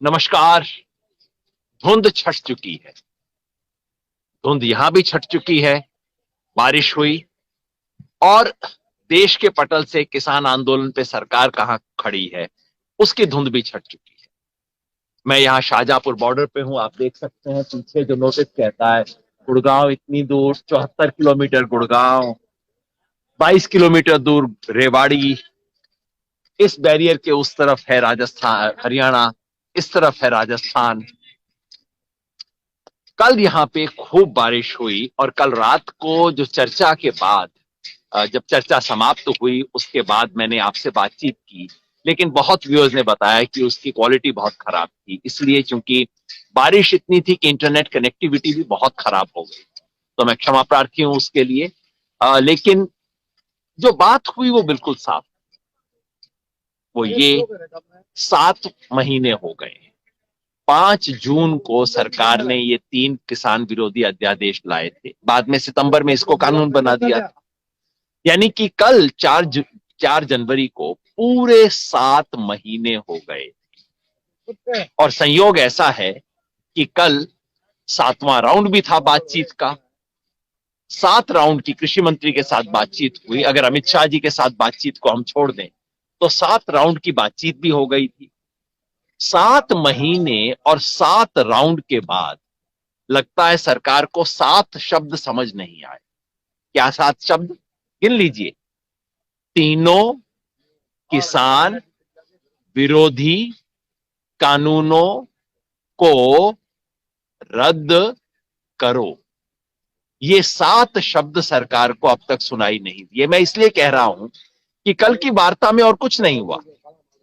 नमस्कार। धुंध छट चुकी है। धुंध यहां भी छट चुकी है। बारिश हुई और देश के पटल से किसान आंदोलन पे सरकार कहां खड़ी है उसकी धुंध भी छट चुकी है। मैं यहां शाहजहांपुर बॉर्डर पे हूं। आप देख सकते हैं पीछे जो नोटिस कहता है गुड़गांव इतनी दूर, 74 किलोमीटर गुड़गांव, 22 किलोमीटर दूर रेवाड़ी। इस बैरियर के उस तरफ है राजस्थान, हरियाणा, इस तरफ है राजस्थान। कल यहाँ पे खूब बारिश हुई और कल रात को जो चर्चा के बाद, जब चर्चा समाप्त हुई उसके बाद मैंने आपसे बातचीत की, लेकिन बहुत व्यूअर्स ने बताया कि उसकी क्वालिटी बहुत खराब थी, इसलिए क्योंकि बारिश इतनी थी कि इंटरनेट कनेक्टिविटी भी बहुत खराब हो गई। तो मैं क्षमा प्रार्थी हूं उसके लिए। लेकिन जो बात हुई वो बिल्कुल साफ। वो ये 7 महीने हो गए। 5 जून को सरकार ने ये 3 किसान विरोधी अध्यादेश लाए थे, बाद में सितंबर में इसको कानून बना दिया था। यानी कि कल 4 जनवरी को पूरे 7 महीने हो गए। और संयोग ऐसा है कि कल 7वां राउंड भी था बातचीत का। 7 राउंड की कृषि मंत्री के साथ बातचीत हुई। अगर अमित शाह जी के साथ बातचीत को हम छोड़ दें तो 7 राउंड की बातचीत भी हो गई थी। 7 महीने और 7 राउंड के बाद लगता है सरकार को 7 शब्द समझ नहीं आए। क्या 7 शब्द? गिन लीजिए। तीनों किसान विरोधी कानूनों को रद्द करो। ये 7 शब्द सरकार को अब तक सुनाई नहीं दिए। मैं इसलिए कह रहा हूं कि कल की वार्ता में और कुछ नहीं हुआ।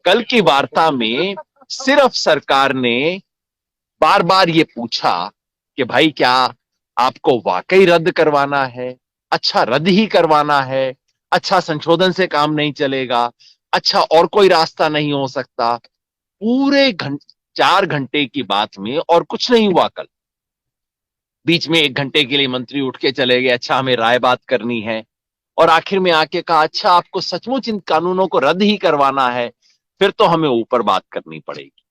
कल की वार्ता में सिर्फ सरकार ने बार बार ये पूछा कि भाई क्या आपको वाकई रद्द करवाना है? अच्छा, रद्द ही करवाना है? अच्छा, संशोधन से काम नहीं चलेगा? अच्छा, और कोई रास्ता नहीं हो सकता? पूरे 4 घंटे की बात में और कुछ नहीं हुआ कल। बीच में 1 घंटे के लिए मंत्री उठ के चले गए, अच्छा हमें राय बात करनी है। और आखिर में आके कहा अच्छा आपको सचमुच इन कानूनों को रद्द ही करवाना है, फिर तो हमें ऊपर बात करनी पड़ेगी।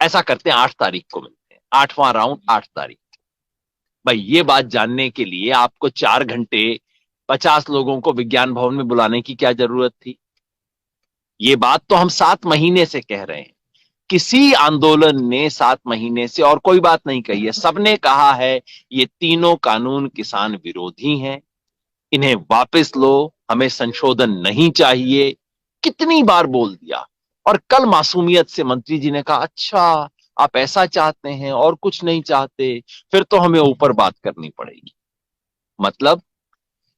ऐसा करते हैं, 8 तारीख को मिलते हैं। 8वां राउंड 8 तारीख। भाई ये बात जानने के लिए आपको 4 घंटे 50 लोगों को विज्ञान भवन में बुलाने की क्या जरूरत थी? ये बात तो हम 7 महीने से कह रहे हैं। किसी आंदोलन ने 7 महीने से और कोई बात नहीं कही है। सबने कहा है ये तीनों कानून किसान विरोधी हैं, इन्हें वापस लो, हमें संशोधन नहीं चाहिए। कितनी बार बोल दिया। और कल मासूमियत से मंत्री जी ने कहा अच्छा आप ऐसा चाहते हैं और कुछ नहीं चाहते, फिर तो हमें ऊपर बात करनी पड़ेगी। मतलब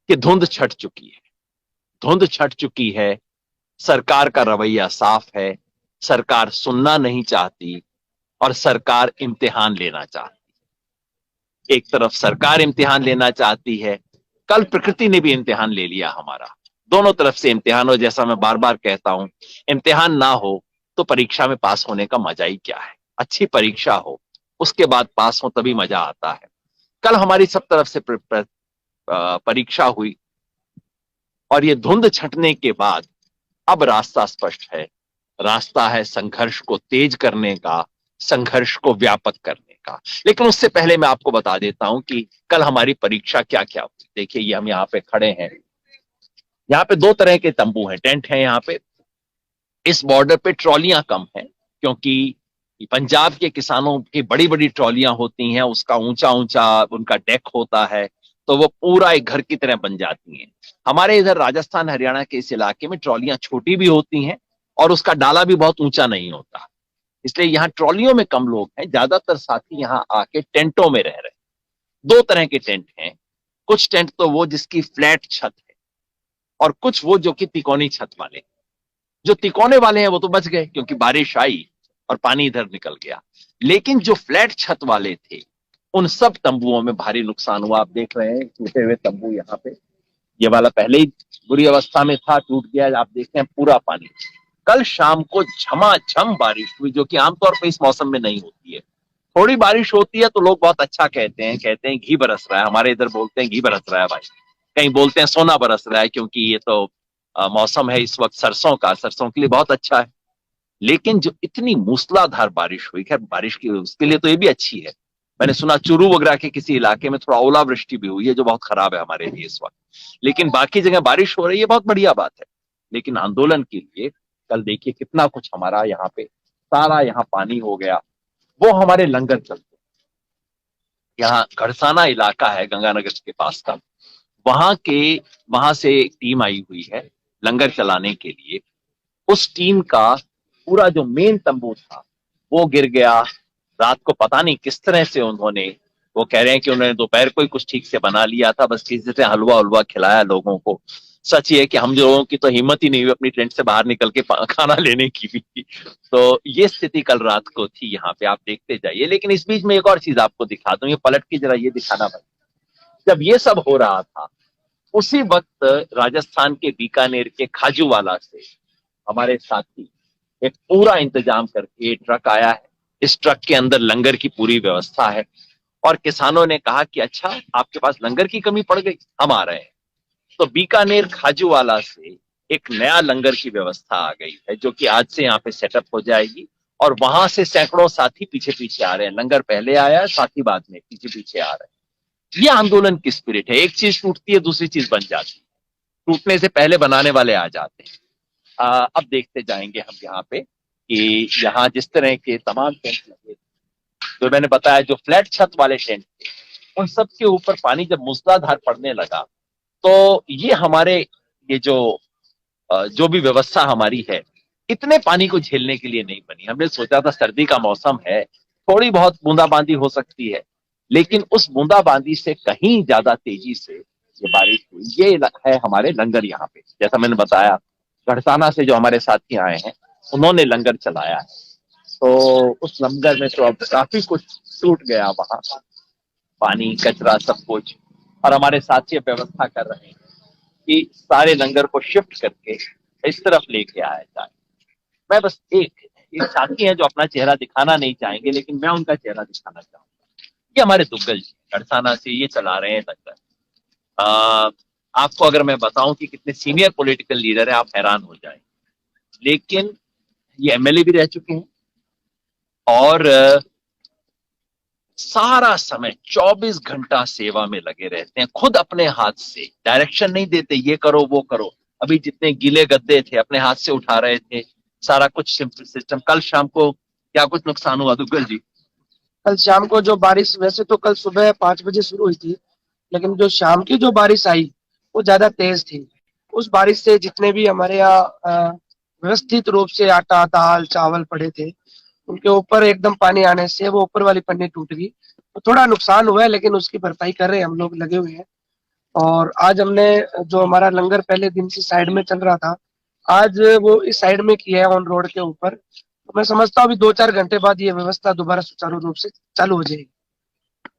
कि धुंध छट चुकी है। धुंध छट चुकी है। सरकार का रवैया साफ है। सरकार सुनना नहीं चाहती और सरकार इम्तिहान लेना चाहती। एक तरफ सरकार इम्तिहान लेना चाहती है, कल प्रकृति ने भी इम्तिहान ले लिया हमारा। दोनों तरफ से इम्तिहान हो। जैसा मैं बार बार कहता हूं, इम्तिहान ना हो तो परीक्षा में पास होने का मजा ही क्या है। अच्छी परीक्षा हो, उसके बाद पास हो, तभी मजा आता है। कल हमारी सब तरफ से परीक्षा हुई और ये धुंध छटने के बाद अब रास्ता स्पष्ट है। रास्ता है संघर्ष को तेज करने का, संघर्ष को व्यापक करने का। लेकिन उससे पहले मैं आपको बता देता हूं कि कल हमारी परीक्षा क्या क्या हुई। देखिए, ये हम यहाँ पे खड़े हैं। यहाँ पे 2 तरह के तंबू हैं, टेंट हैं यहाँ पे। इस बॉर्डर पे ट्रॉलियां कम हैं क्योंकि पंजाब के किसानों की बड़ी बड़ी ट्रॉलियां होती हैं, उसका ऊंचा ऊंचा उनका डेक होता है, तो वो पूरा एक घर की तरह बन जाती हैं। हमारे इधर राजस्थान हरियाणा के इस इलाके में ट्रॉलियां छोटी भी होती हैं और उसका डाला भी बहुत ऊंचा नहीं होता। इसलिए यहाँ ट्रॉलियों में कम लोग हैं। ज्यादातर साथी यहाँ आके टेंटों में रह रहे हैं। 2 तरह के टेंट हैं। कुछ टेंट तो वो जिसकी फ्लैट छत है और कुछ वो जो कि तिकोनी छत वाले। जो तिकोने वाले हैं वो तो बच गए क्योंकि बारिश आई और पानी इधर निकल गया। लेकिन जो फ्लैट छत वाले थे उन सब तंबुओं में भारी नुकसान हुआ। आप देख रहे हैं टूटे हुए तंबू यहाँ पे। ये वाला पहले ही बुरी अवस्था में था, टूट गया। आप देख रहे हैं पूरा पानी। कल शाम को झमाझम बारिश हुई जो कि आमतौर पर इस मौसम में नहीं होती है। थोड़ी बारिश होती है तो लोग बहुत अच्छा कहते हैं घी बरस रहा है। हमारे इधर बोलते हैं घी बरस रहा है भाई। कहीं बोलते हैं सोना बरस रहा है, क्योंकि ये तो मौसम है इस वक्त सरसों का। सरसों के लिए बहुत अच्छा है। लेकिन जो इतनी मूसलाधार बारिश हुई, खैर बारिश की उसके लिए तो ये भी अच्छी है। मैंने सुना चूरू वगैरह के किसी इलाके में थोड़ा ओलावृष्टि भी हुई है, जो बहुत खराब है हमारे लिए इस वक्त। लेकिन बाकी जगह बारिश हो रही है, बहुत बढ़िया बात है। लेकिन आंदोलन के लिए कल देखिए कितना कुछ हमारा यहाँ पे, सारा यहाँ पानी हो गया। वो हमारे लंगर चलते, यहाँ घड़साना इलाका है गंगानगर के पास का, वहां के, वहां से एक टीम आई हुई है लंगर चलाने के लिए। उस टीम का पूरा जो मेन तंबू था वो गिर गया। रात को पता नहीं किस तरह से उन्होंने, वो कह रहे हैं कि उन्होंने दोपहर को ही कुछ ठीक से बना लिया था, बस किसी से हलवा हलवा खिलाया लोगों को। सच ये है कि हम लोगों की तो हिम्मत ही नहीं हुई अपनी टेंट से बाहर निकल के खाना लेने की भी। तो ये स्थिति कल रात को थी यहाँ पे, आप देखते जाइए। लेकिन इस बीच में एक और चीज आपको दिखा दूं, ये पलट के जरा ये दिखाना भाई। जब ये सब हो रहा था, उसी वक्त राजस्थान के बीकानेर के खाजूवाला से हमारे साथी एक पूरा इंतजाम करके ट्रक आया है। इस ट्रक के अंदर लंगर की पूरी व्यवस्था है। और किसानों ने कहा कि अच्छा, आपके पास लंगर की कमी पड़ गई, हम आ रहे हैं। तो बीकानेर खाजूवाला से एक नया लंगर की व्यवस्था आ गई है, जो कि आज से यहाँ पे सेटअप हो जाएगी। और वहां से सैकड़ों साथी पीछे पीछे आ रहे हैं। लंगर पहले आया है, साथी बाद में पीछे पीछे आ रहे हैं। ये आंदोलन की स्पिरिट है। एक चीज टूटती है, दूसरी चीज बन जाती है। टूटने से पहले बनाने वाले आ जाते हैं। अब देखते जाएंगे हम यहाँ पे कि यहाँ जिस तरह के तमाम टेंट लगे, जो मैंने बताया, जो फ्लैट छत वाले टेंट थे, उन सब के ऊपर पानी जब मूसलाधार पड़ने लगा, तो ये हमारे, ये जो भी व्यवस्था हमारी है, इतने पानी को झेलने के लिए नहीं बनी। हमने सोचा था सर्दी का मौसम है, थोड़ी बहुत बूंदाबांदी हो सकती है, लेकिन उस बूंदाबांदी से कहीं ज्यादा तेजी से ये बारिश हुई। ये है हमारे लंगर यहाँ पे, जैसा मैंने बताया, घड़साना से जो हमारे साथी आए हैं, उन्होंने लंगर चलाया है। तो उस लंगर में तो अब काफी कुछ टूट गया वहां, पानी कचरा सब कुछ। और हमारे साथी व्यवस्था कर रहे हैं कि सारे लंगर को शिफ्ट करके इस तरफ लेके आया जाए। मैं बस एक साथी हैं जो अपना चेहरा दिखाना नहीं चाहेंगे, लेकिन मैं उनका चेहरा दिखाना चाहूंगा। ये हमारे दुग्गल जी गढ़साना से ये चला रहे हैं लंगर। आपको अगर मैं बताऊं कि कितने सीनियर पॉलिटिकल लीडर है, आप हैरान हो जाएंगे। लेकिन ये एमएलए भी रह चुके हैं, और सारा समय 24 घंटा सेवा में लगे रहते हैं। खुद अपने हाथ से डायरेक्शन नहीं देते, ये करो वो करो। अभी जितने गीले गद्दे थे अपने हाथ से उठा रहे थे, सारा कुछ सिस्टम। कल शाम को क्या कुछ नुकसान हुआ दुग्गल जी? कल शाम को जो बारिश, वैसे तो कल सुबह 5 बजे शुरू हुई थी, लेकिन जो शाम की जो बारिश आई वो ज्यादा तेज थी। उस बारिश से जितने भी हमारे यहाँ व्यवस्थित रूप से आटा, दाल, चावल पड़े थे, उनके ऊपर एकदम पानी आने से वो ऊपर वाली पन्नी टूट गई। तो थोड़ा नुकसान हुआ है, लेकिन उसकी भरपाई कर रहे हैं, हम लोग लगे हुए हैं। और आज हमने, जो हमारा लंगर पहले दिन से साइड में चल रहा था, आज वो इस साइड में किया है, ऑन रोड के ऊपर। तो मैं समझता हूँ अभी 2-4 घंटे बाद ये व्यवस्था दोबारा सुचारू रूप से चालू हो जाएगी।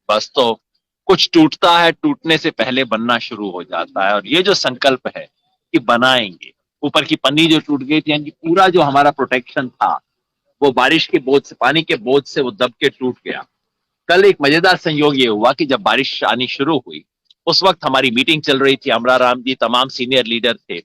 बस, तो कुछ टूटता है, टूटने से पहले बनना शुरू हो जाता है। और ये जो संकल्प है कि बनाएंगे, ऊपर की पन्नी जो टूट गई थी, यानी पूरा जो हमारा प्रोटेक्शन था, वो बारिश के बोझ से, पानी के बोझ से वो दब के टूट गया। कल एक मजेदार संयोग ये हुआ कि जब बारिश आनी शुरू हुई, उस वक्त हमारी मीटिंग चल रही थी, अमरा राम जी, तमाम सीनियर लीडर थे।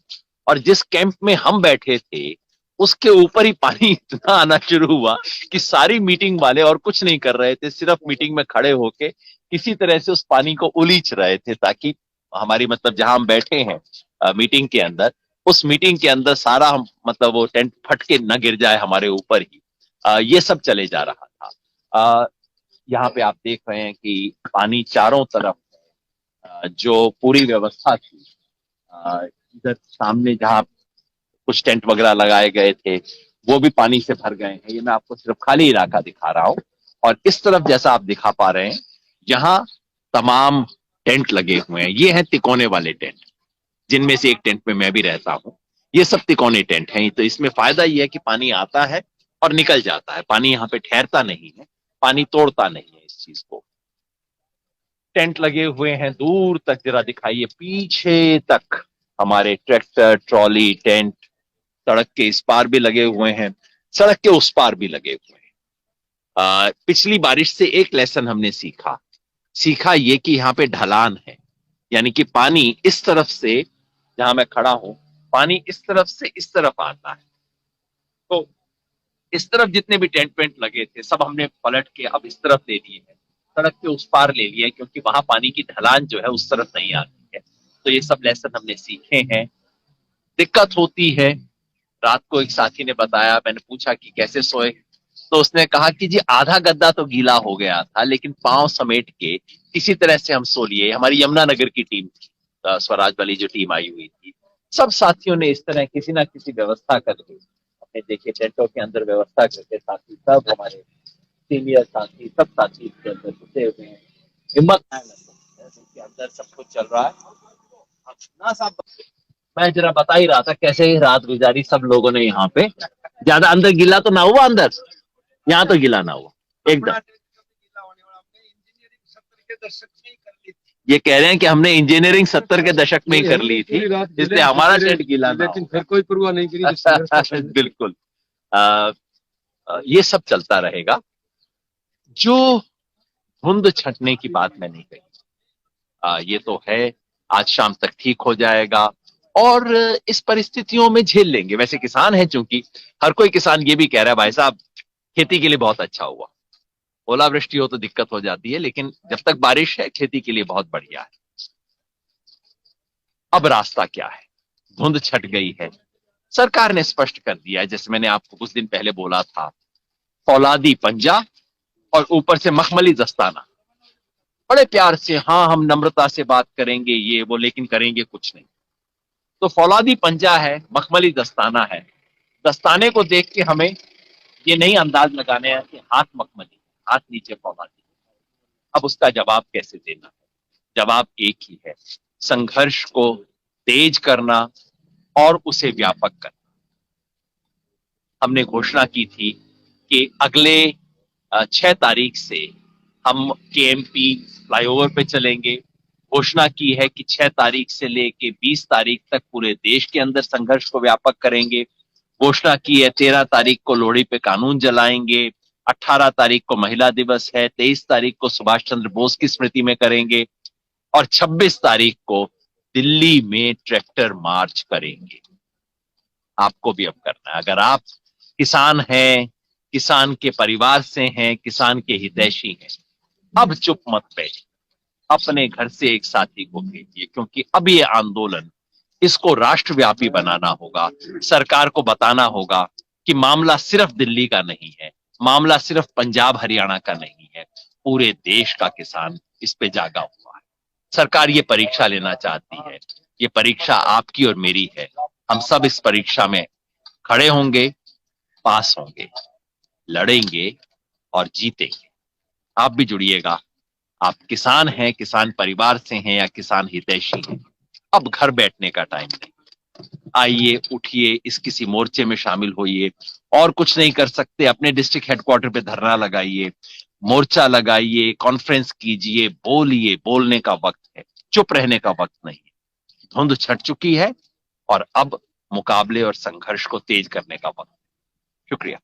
और जिस कैंप में हम बैठे थे, उसके ऊपर ही पानी इतना आना शुरू हुआ कि सारी मीटिंग वाले और कुछ नहीं कर रहे थे, सिर्फ मीटिंग में खड़े होके किसी तरह से उस पानी को उलीच रहे थे, ताकि हमारी, मतलब जहां हम बैठे हैं मीटिंग के अंदर, उस मीटिंग के अंदर सारा हम, मतलब वो टेंट फट के न गिर जाए हमारे ऊपर ही। ये सब चले जा रहा था। यहाँ पे आप देख रहे हैं कि पानी चारों तरफ, जो पूरी व्यवस्था थी, इधर सामने जहाँ कुछ टेंट वगैरह लगाए गए थे, वो भी पानी से भर गए हैं। ये मैं आपको सिर्फ खाली इलाका दिखा रहा हूँ। और इस तरफ जैसा आप दिखा पा रहे हैं, यहाँ तमाम टेंट लगे हुए हैं। ये हैं तिकोने वाले टेंट, जिनमें से एक टेंट में मैं भी रहता हूँ। ये सब तिकोने टेंट हैं। तो इसमें फायदा ये है कि पानी आता है और निकल जाता है, पानी यहाँ पे ठहरता नहीं है, पानी तोड़ता नहीं है इस चीज को। टेंट लगे हुए हैं दूर तक, जरा दिखाइए पीछे तक। हमारे ट्रैक्टर, ट्रॉली, टेंट सड़क के इस पार भी लगे हुए हैं, सड़क के उस पार भी लगे हुए हैं। पिछली बारिश से एक लेसन हमने सीखा सीखा ये कि यहाँ पे ढलान है, यानी कि पानी इस तरफ से, जहां मैं खड़ा हूं, पानी इस तरफ से इस तरफ आता है। तो इस तरफ जितने भी टेंट वेंट लगे थे सब हमने पलट के अब इस तरफ ले लिए हैं, सड़क के उस पार ले लिया है, क्योंकि वहां पानी की ढलान जो है उस तरफ नहीं आती है। तो ये सब लेसन हमने सीखे हैं। दिक्कत होती है। रात को एक साथी ने बताया, मैंने पूछा कि कैसे सोए, तो उसने कहा कि जी आधा गद्दा तो गीला हो गया था, लेकिन पांव समेट के किसी तरह से हम सो लिए। हमारी यमुनानगर की टीम थी, स्वराज वाली जो टीम आई हुई थी, सब साथियों ने इस तरह किसी ना किसी व्यवस्था करके अपने देखे टेंटों के अंदर व्यवस्था करके, साथी सब हमारे सीनियर साथी सब साथी इसके अंदर घुसे हुए हैं। हिम्मत है कि अंदर सब कुछ चल रहा है। ना साहब, मैं जरा बता ही रहा था कैसे रात गुजारी सब लोगों ने यहाँ पे। ज्यादा अंदर गिला तो ना हुआ, अंदर यहाँ तो गिला ना हुआ एकदम। ये कह रहे हैं कि हमने इंजीनियरिंग 70 के दशक में ही कर ली थी, इसलिए हमारा टेंट गीला ना, लेकिन फिर कोई परवाह नहीं करी। बिल्कुल। ये सब चलता रहेगा। जो धुंध छटने की बात मैंने कही, ये तो है, आज शाम तक ठीक हो जाएगा और इस परिस्थितियों में झेल लेंगे। वैसे किसान है, चूंकि हर कोई किसान ये भी कह रहा है भाई साहब खेती के लिए बहुत अच्छा हुआ, ओलावृष्टि हो तो दिक्कत हो जाती है, लेकिन जब तक बारिश है खेती के लिए बहुत बढ़िया है। अब रास्ता क्या है? धुंध छट गई है, सरकार ने स्पष्ट कर दिया है, जैसे मैंने आपको कुछ दिन पहले बोला था, फौलादी पंजा और ऊपर से मखमली दस्ताना। बड़े प्यार से, हाँ हम नम्रता से बात करेंगे ये वो, लेकिन करेंगे कुछ नहीं। तो फौलादी पंजा है, मखमली दस्ताना है। दस्ताने को देख के हमें ये नहीं अंदाज लगाने हैं कि हाथ मखमली, हाथ नीचे फौलादी। अब उसका जवाब कैसे देना है? जवाब एक ही है, संघर्ष को तेज करना और उसे व्यापक करना। हमने घोषणा की थी कि अगले 6 तारीख से हम केएमपी फ्लाईओवर पे चलेंगे। घोषणा की है कि 6 तारीख से लेके 20 तारीख तक पूरे देश के अंदर संघर्ष को व्यापक करेंगे। घोषणा की है 13 तारीख को लोहड़ी पे कानून जलाएंगे, 18 तारीख को महिला दिवस है, 23 तारीख को सुभाष चंद्र बोस की स्मृति में करेंगे और 26 तारीख को दिल्ली में ट्रैक्टर मार्च करेंगे। आपको भी अब करना है। अगर आप किसान हैं, किसान के परिवार से हैं, किसान के हितैषी हैं, अब चुप मत बैठिए, अपने घर से एक साथी को भेजिए, क्योंकि अब ये आंदोलन, इसको राष्ट्रव्यापी बनाना होगा। सरकार को बताना होगा कि मामला सिर्फ दिल्ली का नहीं है, मामला सिर्फ पंजाब हरियाणा का नहीं है, पूरे देश का किसान इस पे जागा हुआ है। सरकार ये परीक्षा लेना चाहती है, ये परीक्षा आपकी और मेरी है। हम सब इस परीक्षा में खड़े होंगे, पास होंगे, लड़ेंगे और जीतेंगे। आप भी जुड़िएगा। आप किसान हैं, किसान परिवार से हैं या किसान हितैषी हैं, अब घर बैठने का टाइम नहीं। आइए, उठिए, इस किसी मोर्चे में शामिल होइए। और कुछ नहीं कर सकते, अपने डिस्ट्रिक्ट हेडक्वार्टर पे धरना लगाइए, मोर्चा लगाइए, कॉन्फ्रेंस कीजिए, बोलिए। बोलने का वक्त है, चुप रहने का वक्त नहीं है। धुंध छट चुकी है और अब मुकाबले और संघर्ष को तेज करने का वक्त। शुक्रिया।